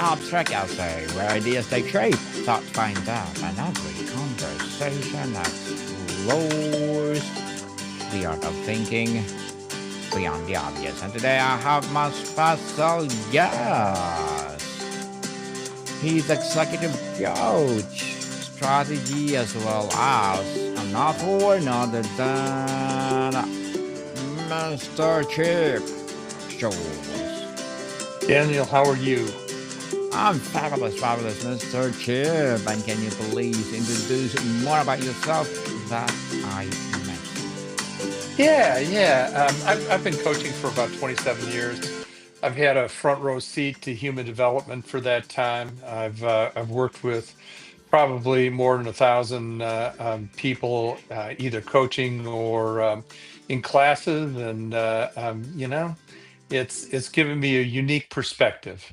Abstract essay where ideas take shape, thought finds out, and every conversation explores the art of thinking beyond the obvious. And today I have my special guest. He's executive coach, strategy as well as an author, none other than Mr. Chip Scholz. Daniel, how are you? I'm fabulous, fabulous, Mr. Chip. And can you please introduce more about yourself that I missed? I've been coaching for about 27 years. I've had a front row seat to human development for that time. I've worked with probably more than 1,000 people, either coaching or in classes, and it's given me a unique perspective.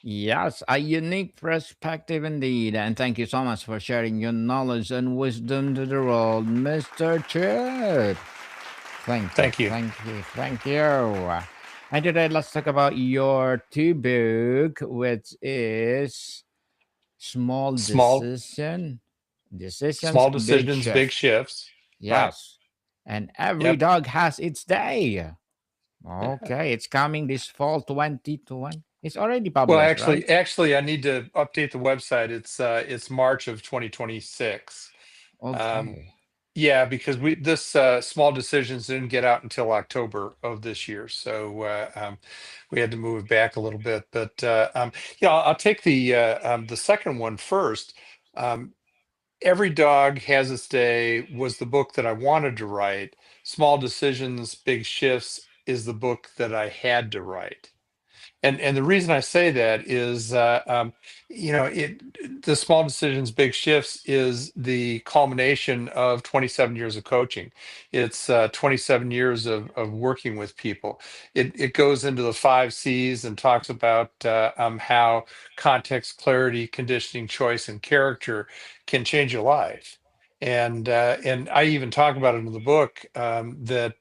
Yes, a unique perspective indeed. And thank you so much for sharing your knowledge and wisdom to the world, Mr. Chip. Thank you, Thank you. thank you, thank you. And today let's talk about your two book, which is Small Small Decisions, small Big decisions, big Shift. shifts. Right. Yes. And every Yep. dog has its day. Okay, it's coming this fall 2020. It's already Well, published, right? actually, I need to update the website. It's March of 2026. Um, Okay. yeah, because we this small decisions didn't get out until October of this year, so we had to move it back a little bit. But yeah, I'll take the second one first. Um, Every Dog Has Its Day was the book that I wanted to write. Small Decisions, Big Shifts is the book that I had to write. And the reason I say that is, the small decisions, big shifts is the culmination of 27 years of coaching. It's 27 years of working with people. It goes into the 5 C's and talks about how context, clarity, conditioning, choice, and character can change your life. And I even talk about it in the book that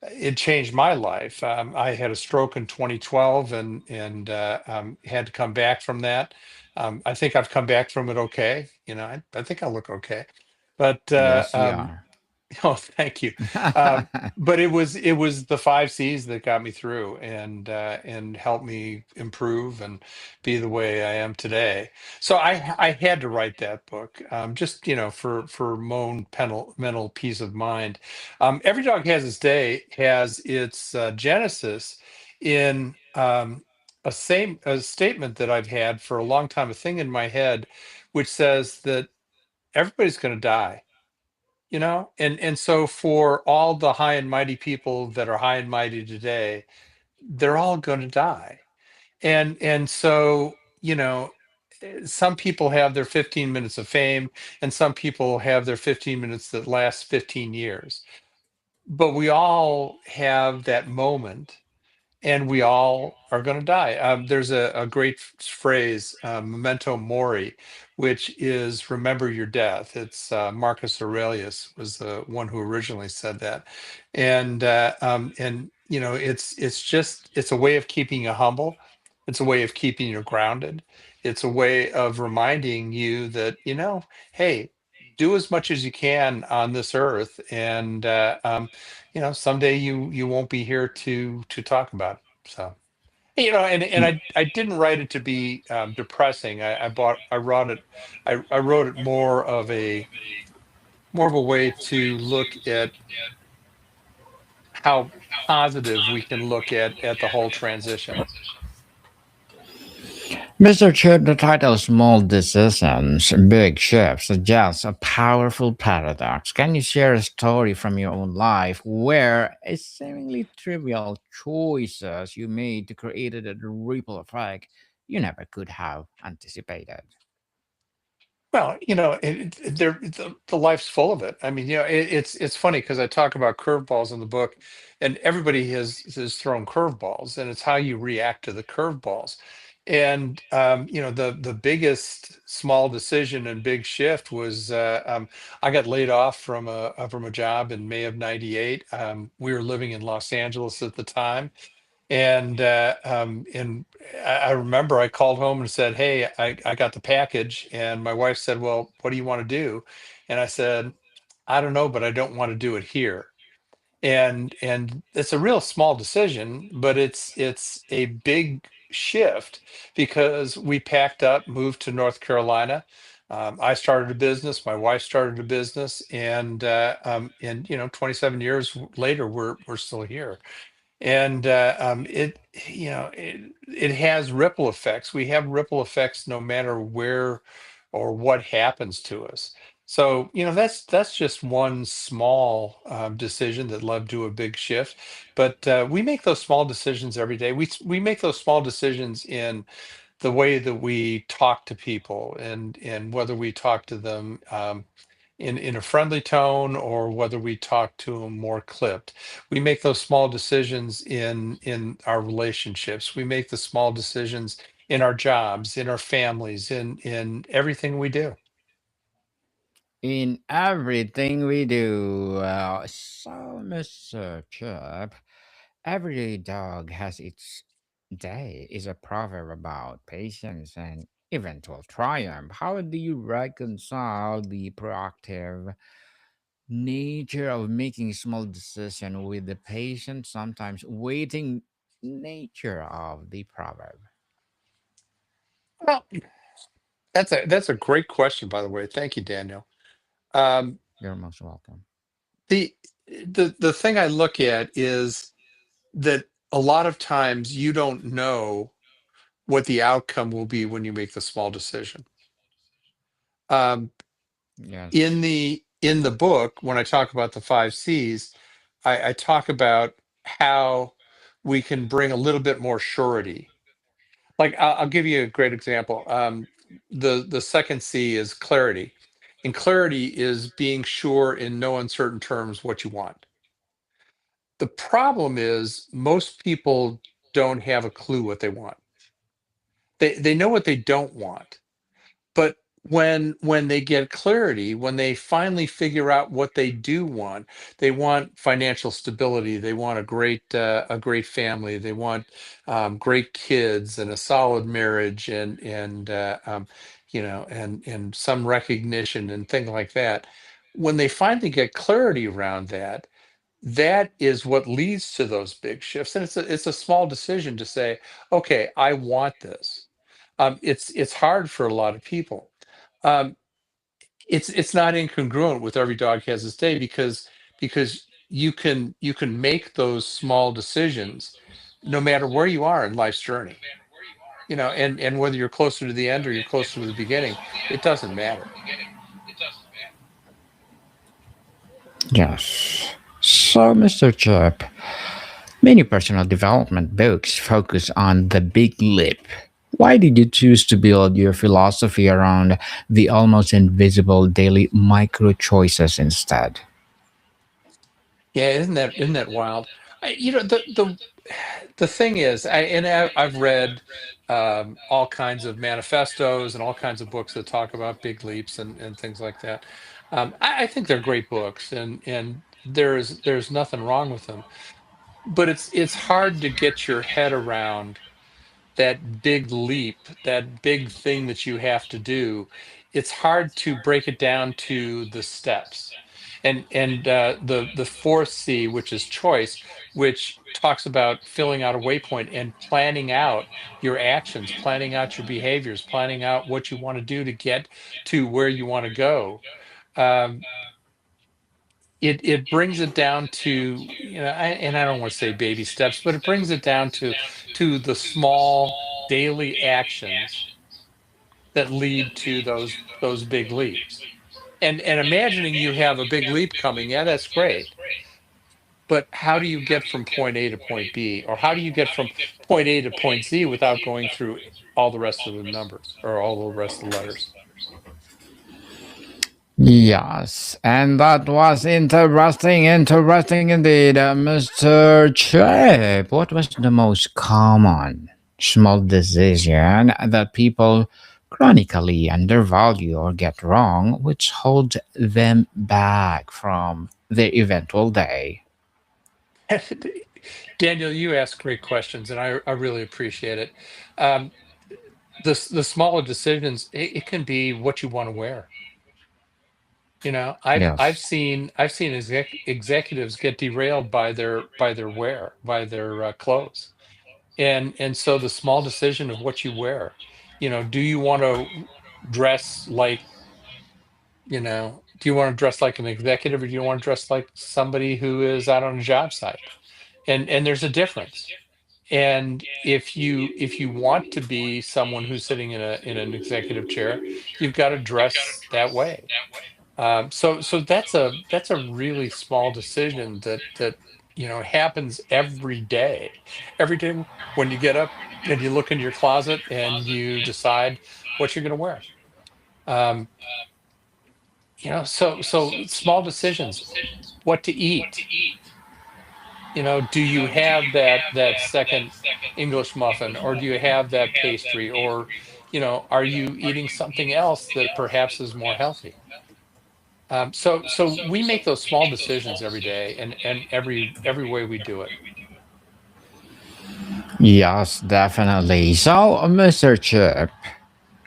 it changed my life. I had a stroke in 2012 and had to come back from that. I think I've come back from it okay. I think I look okay, but Yes, you are. oh, thank you. Um, but it was the 5 C's that got me through and helped me improve and be the way I am today. So I had to write that book, just for my own mental peace of mind. Every Dog Has Its Day has its genesis in a statement that I've had for a long time, a thing in my head, which says that everybody's going to die, and so for all the high and mighty people that are high and mighty today, they're all going to die. And so some people have their 15 minutes of fame, and some people have their 15 minutes that last 15 years, but we all have that moment, and we all are going to die. There's a great phrase, memento mori, which is remember your death. It's Marcus Aurelius was the one who originally said that, and it's a way of keeping you humble. It's a way of keeping you grounded. It's a way of reminding you that hey, do as much as you can on this earth, and someday you won't be here to talk about it. So, and I didn't write it to be depressing. I wrote it more of a way to look at how positive we can look at the whole transition. Mr. Chip, the title Small Decisions, Big Shifts suggests a powerful paradox. Can you share a story from your own life where a seemingly trivial choices you made created a ripple effect you never could have anticipated? Well, the life's full of it. I mean, it's funny because I talk about curveballs in the book, and everybody has thrown curveballs, and it's how you react to the curveballs. And the biggest small decision and big shift was I got laid off from a job in May of '98. We were living in Los Angeles at the time, And I remember I called home and said, "Hey, I got the package." And my wife said, "Well, what do you want to do?" And I said, "I don't know, but I don't want to do it here." And it's a real small decision, but it's a big shift because we packed up, moved to North Carolina. I started a business, my wife started a business, and 27 years later, we're still here. And it has ripple effects. We have ripple effects no matter where or what happens to us. So that's just one small decision that led to a big shift. But we make those small decisions every day. We make those small decisions in the way that we talk to people, and whether we talk to them in a friendly tone or whether we talk to them more clipped. We make those small decisions in our relationships. We make the small decisions in our jobs, in our families, in everything we do. In everything we do. So, Mr. Chip, every dog has its day is a proverb about patience and eventual triumph. How do you reconcile the proactive nature of making small decisions with the patient, sometimes waiting nature of the proverb? Well, that's a great question, by the way. Thank you, Daniel. Um, You're most welcome. the the thing I look at is that a lot of times you don't know what the outcome will be when you make the small decision. Um, in Yes. the book, when I talk about the 5 C's, I talk about how we can bring a little bit more surety. Like I'll give you a great example. The second C is clarity, and clarity is being sure in no uncertain terms what you want. The problem is most people don't have a clue what they want. They know what they don't want, but when they get clarity, when they finally figure out what they do want, they want financial stability, they want a great family, they want great kids and a solid marriage, and some recognition and things like that. When they finally get clarity around that, that is what leads to those big shifts. And it's a small decision to say, okay, I want this. It's hard for a lot of people. um, it's not incongruent with every dog has its day, because you can make those small decisions no matter where you are in life's journey. And whether you're closer to the end or you're closer to the beginning, it doesn't matter. Yes. So, Mr. Chip, many personal development books focus on the big leap. Why did you choose to build your philosophy around the almost invisible daily micro choices instead? Yeah, isn't that wild? The thing is, I've read all kinds of manifestos and all kinds of books that talk about big leaps and things like that. I think they're great books, and there's nothing wrong with them. But it's hard to get your head around that big leap, that big thing that you have to do. It's hard to break it down to the steps. And the fourth C, which is choice, which talks about filling out a waypoint and planning out your actions, planning out your behaviors, planning out what you want to do to get to where you want to go. Um, it brings it down to, and I don't want to say baby steps, but it brings it down to the small daily actions that lead to those big leaps. And imagining you have a big leap coming, yeah, that's great. But how do you get from point A to point B, or how do you get from point A to point Z without going through all the rest of the numbers or all the rest of the letters? Yes, and that was interesting indeed, Mr. Chip. What was the most common small decision that people chronically undervalue or get wrong, which holds them back from their eventual day? Daniel, you ask great questions, and I really appreciate it. Um, the smaller decisions, it can be what you want to wear. You know, I've Yes. seen executives get derailed by their wear, by their clothes, and so the small decision of what you wear. You know, do you want to dress like, do you want to dress like an executive, or do you want to dress like somebody who is out on a job site? And there's a difference. And if you want to be someone who's sitting in an executive chair, you've got to dress that way. So that's a really small decision that happens every day. Every day when you get up and you look into your closet and you decide what you're going to wear. Um, so small decisions. What to eat. Do you have that second English muffin, or do you have that pastry, or are you eating something else that perhaps is more healthy? So we make those small decisions every day, and every way we do it. Yes, definitely. So, Mr. Chip,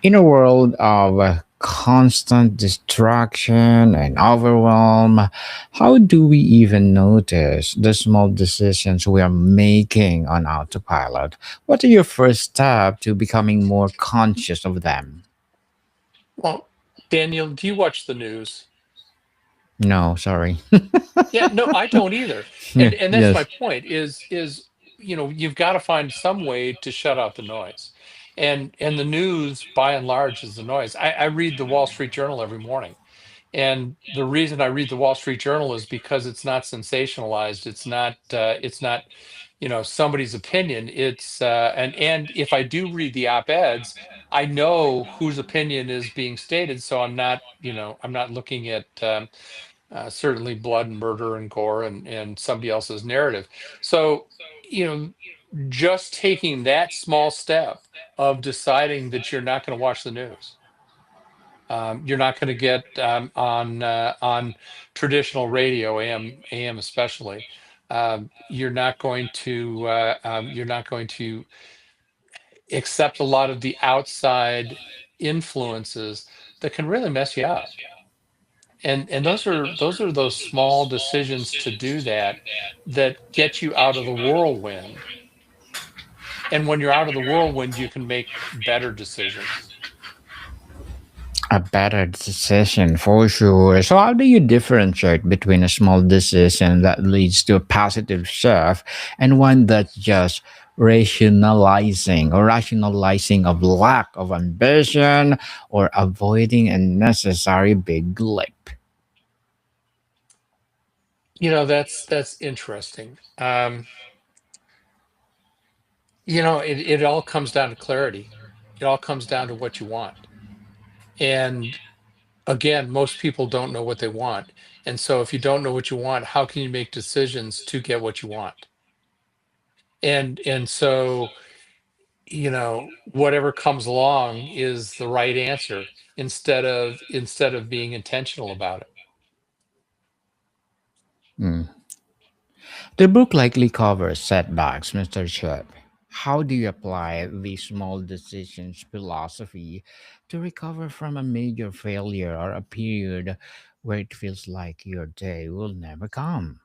in a world of constant distraction and overwhelm, how do we even notice the small decisions we are making on autopilot? What are your first steps to becoming more conscious of them? Well, Daniel, do you watch the news? No, sorry. Yeah, no, I don't either. Yeah, And that's my yes. point is you've got to find some way to shut out the noise. And the news by and large is the noise. I read the Wall Street Journal every morning. And the reason I read the Wall Street Journal is because it's not sensationalized. It's not somebody's opinion. And if I do read the op-eds, I know whose opinion is being stated. So I'm not looking at certainly blood and murder and gore and somebody else's narrative. So you know just taking that small step of deciding that you're not going to watch the news. You're not going to get on traditional radio, AM especially. You're not going to accept a lot of the outside influences that can really mess you up. And those are those small decisions to do that get you out of the whirlwind. And when you're out of the whirlwind, you can make better decisions. A better decision for sure. So, how do you differentiate between a small decision that leads to a positive shift and one that's just rationalizing of lack of ambition or avoiding a necessary big leap? That's interesting. It all comes down to clarity. It all comes down to what you want. And again, most people don't know what they want. And so if you don't know what you want, how can you make decisions to get what you want? And so whatever comes along is the right answer instead of being intentional about it. Hmm. The book likely covers setbacks, Mr. Chip. How do you apply the small decisions philosophy to recover from a major failure or a period where it feels like your day will never come?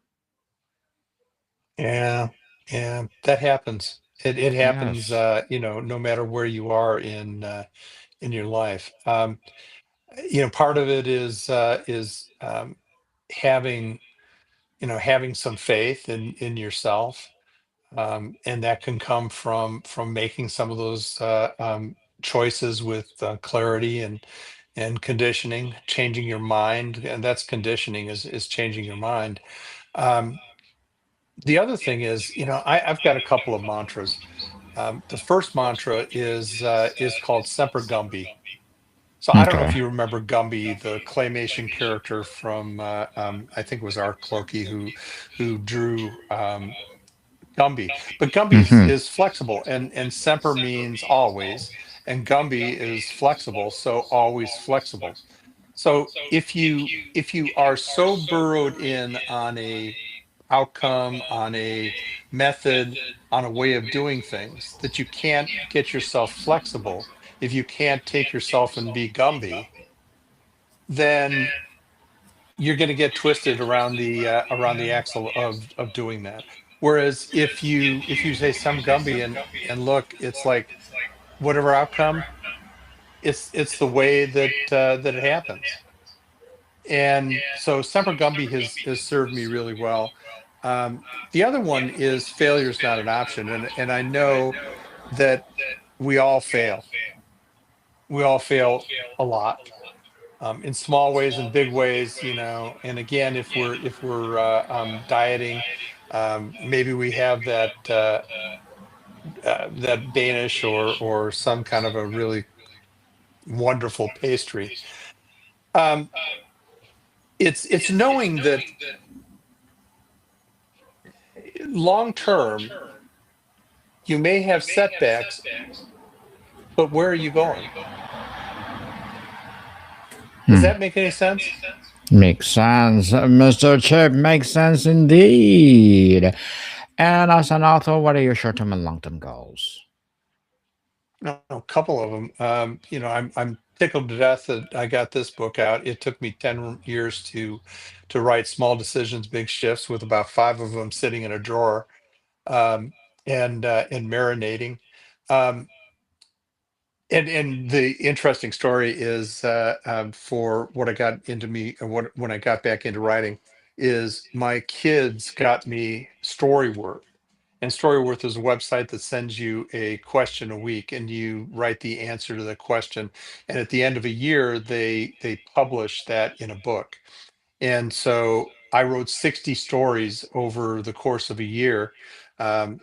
Yeah, yeah, that happens. It happens, Yes. no matter where you are in your life. Part of it is having having some faith in yourself, and that can come from making some of those choices with clarity and conditioning, changing your mind, and that's conditioning is changing your mind. Um, the other thing is, I've got a couple of mantras. The first mantra is called Semper Gumby. So I don't know if Okay. you remember Gumby, the claymation character from I think it was Art Clokey who drew Gumby. But Gumby Mm-hmm. is flexible, and Semper means always, and Gumby is flexible, so always flexible. So if you are so burrowed in on outcome, on a method, on a way of doing things, that you can't get yourself flexible, if you can't take yourself and be Gumby, then you're going to get twisted around the axle of doing that. Whereas if you say some Gumby and look, it's like whatever outcome, it's the way that it happens. And so Semper Gumby has served me really well. Um, the other one is failure is not an option, and I know that we all fail. We all fail a lot, in small ways and big ways, And again, if we're dieting, maybe we have that Danish or some kind of a really wonderful pastry. Um, it's knowing that long term you may have setbacks, but where are you going? Does Hmm. that make any sense? Makes sense, Mr. Chip. Makes sense indeed. And as an author, what are your short-term and long-term goals? No, a couple of them. I'm tickled to death that I got this book out. It took me 10 years to write Small Decisions, Big Shifts, with about five of them sitting in a drawer, and marinating. Um, and the interesting story is, for what I got into me what when I got back into writing, is my kids got me Storyworth. And Storyworth is a website that sends you a question a week, and you write the answer to the question. And at the end of a year, they publish that in a book. And so I wrote 60 stories over the course of a year.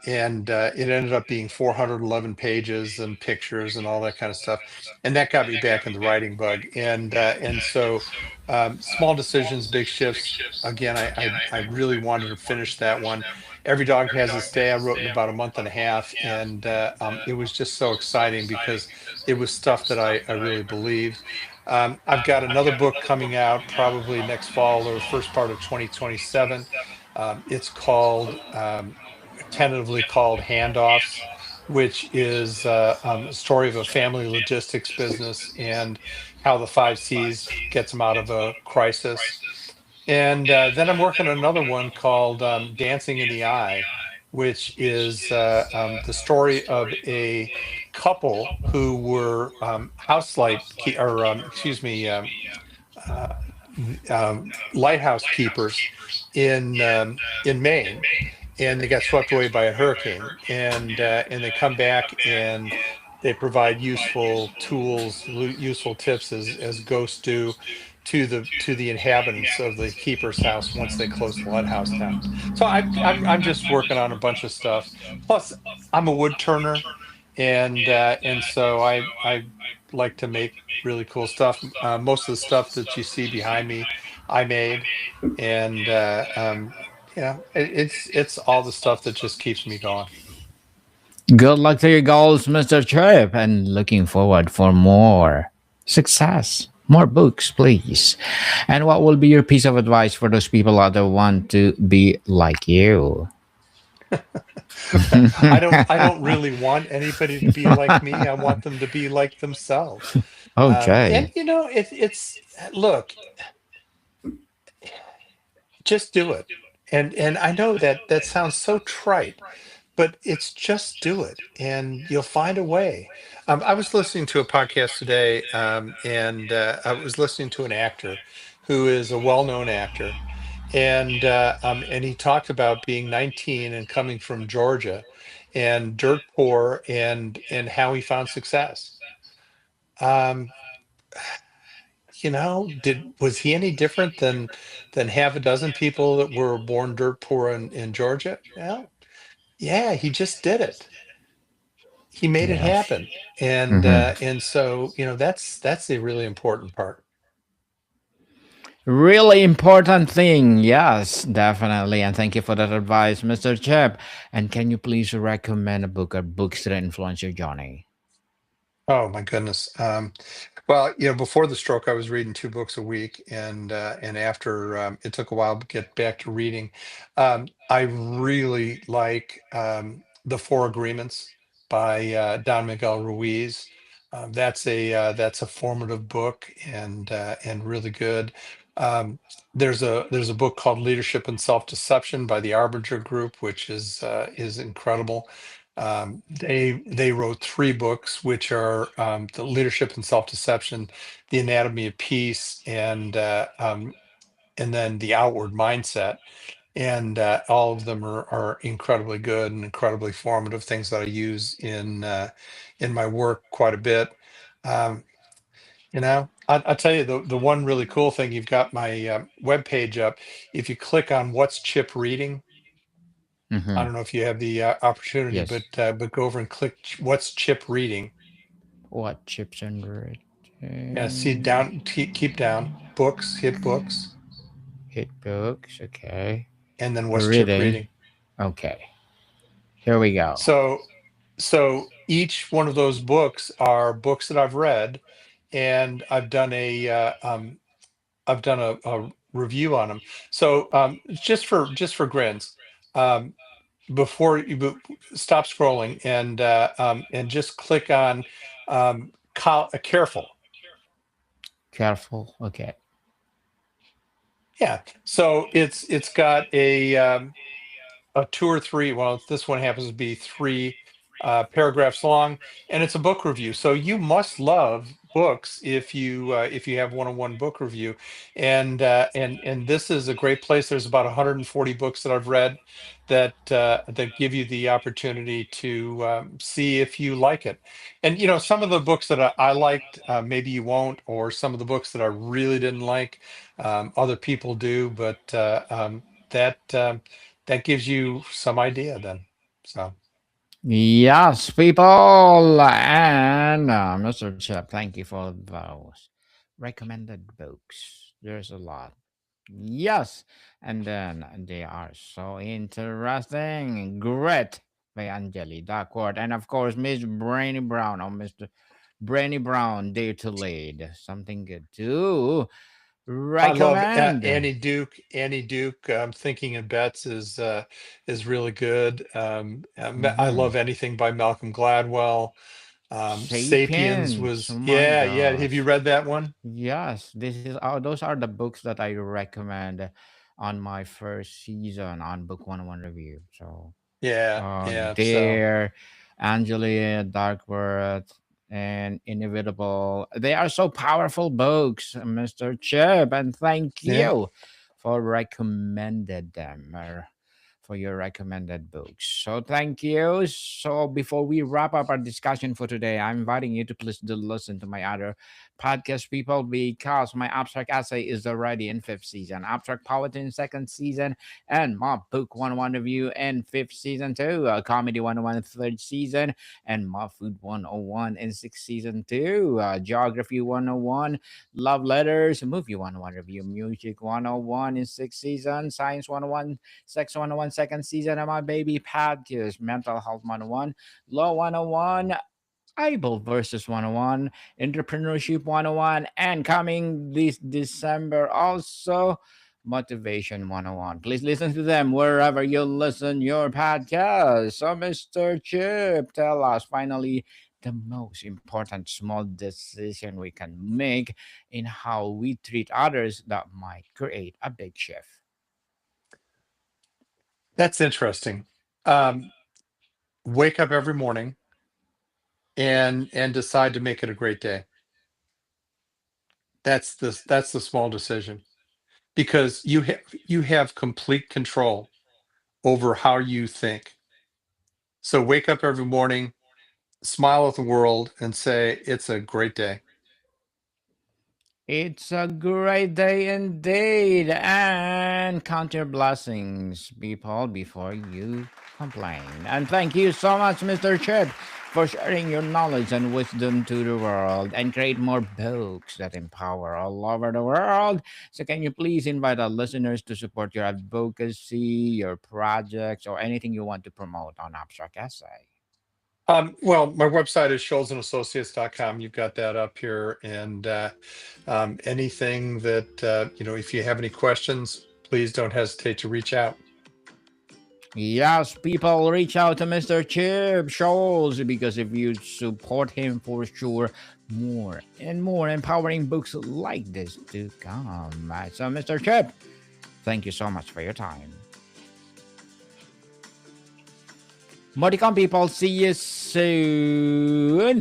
And it ended up being 411 pages and pictures and all that kind of stuff. And that got me back in the writing bug. And so Small Decisions, Big Shifts. Again, I really wanted to finish that one. Every Dog Has Its Day, I wrote in about a month and a half. And it was just so exciting because it was stuff that I really believed. I've got another book coming out probably next fall or first part of 2027. It's called, tentatively called Handoffs, which is a story of a family logistics business and how the five C's gets them out of a crisis. And then I'm working on another one called, Dancing in the Eye, which is the story of a couple who were, excuse me, uh, lighthouse keepers in Maine, and they got swept away by a hurricane. And they come back and they provide useful tools, useful tips, as ghosts do, to the inhabitants of the keeper's house once they close the lighthouse down. So I'm just working on a bunch of stuff. Plus, I'm a wood turner, and so I like to make really cool stuff. Most of the stuff that you see behind me, I made. And it's all the stuff that just keeps me going. Good luck to your goals, Mr. Chip, and looking forward for more success. More books, please. And what will be your piece of advice for those people out there want to be like you? I don't really want anybody to be like me. I want them to be like themselves. And Okay. it's look, just do it. And I know that that sounds so trite, but it's just do it, and you'll find a way. I was listening to a podcast today, and I was listening to an actor who is a well-known actor, and he talked about being 19 and coming from Georgia and dirt poor, and how he found success. Um, did was he any different than half a dozen people that were born dirt poor in Georgia? Well, yeah, he just did it. He made it Yeah. happen. And so that's the really important part. Really important thing. Yes, definitely. And thank you for that advice, Mr. Chip. And can you please recommend a book or books that influence your journey? Oh my goodness. Well, before the stroke, I was reading 2 books a week, and after it took a while to get back to reading. I really like The Four Agreements by Don Miguel Ruiz. That's a formative book and really good. Um, there's a book called Leadership and Self-Deception by the Arbinger Group, which is incredible. They wrote 3 books, which are the Leadership and Self-Deception, The Anatomy of Peace, and then The Outward Mindset. And all of them are incredibly good and incredibly formative, things that I use in my work quite a bit. Um, I'll tell you the one really cool thing. You've got my web page up. If you click on What's Chip Reading, I Mm-hmm. don't know if you have the opportunity, Yes. but go over and click What's Chip Reading. What chips and Yeah, see written? down, keep down. Books, hit books, Hit books. Okay. and then what's Chip Reading. reading? Okay. Here we go. So, so each one of those books are books that I've read, and I've done a review on them. So, just for grins, um, before you stop scrolling and just click on careful. Careful. Okay. Yeah. So it's got a 2 or 3. Well, this one happens to be 3 paragraphs long, and it's a book review. So you must love books if you have one-on-one book review, and this is a great place. There's about 140 books that I've read that give you the opportunity to see if you like it. And some of the books that I liked, maybe you won't, or some of the books that I really didn't like, other people do, but that. That gives you some idea then. So Yes, people, and Mr. Chip, thank you for those recommended books. There's a lot. Yes, and then they are so interesting. Grit by Angeli Duckworth, and of course Miss Brainy Brown or Mr. Brainy Brown, Dare to Lead. Something good to I love recommend. Annie Duke. Thinking in Bets is really good. I Mm-hmm. love anything by Malcolm Gladwell. Sapiens Sapiens, oh was, my yeah. Have you gosh. read that one? Yes, this is those are the books that I recommend on my first season on Book 101 Review. So, Yeah. So there, Angelia, Darkworth, and Inevitable. They are so powerful books, Mr. Chip, and thank yeah. you for recommended them. For your recommended books. So thank you. So before we wrap up our discussion for today, I'm inviting you to please do listen to my other podcast, people, because my abstract essay is already in fifth season, abstract poetry in second season, and mob book 101 review in fifth season too, comedy 101 third season, and mob food 101 in sixth season too, geography 101, love letters, movie 101 review, music 101 in sixth season, science 101 Sex 101 second season of my baby podcast, Mental Health 101, Law 101, Able versus 101, Entrepreneurship 101, and coming this December also Motivation 101. Please listen to them wherever you listen your podcast. So Mr. Chip, tell us finally the most important small decision we can make in how we treat others that might create a big shift. That's interesting. Um, Wake up every morning and decide to make it a great day. That's the small decision, because you have complete control over how you think. So wake up every morning, smile at the world, and say it's a great day. It's a great day indeed, and count your blessings, people, before you complain. And thank you so much, Mr. Chip, for sharing your knowledge and wisdom to the world and create more books that empower all over the world. So, can you please invite our listeners to support your advocacy, your projects, or anything you want to promote on Abstract Essay? Well, my website is scholzandassociates.com. You've got that up here. And anything that, if you have any questions, please don't hesitate to reach out. Yes, people, reach out to Mr. Chip Scholz, because if you support him, for sure, more and more empowering books like this to come. So, Mr. Chip, thank you so much for your time. Modicon people, see you soon.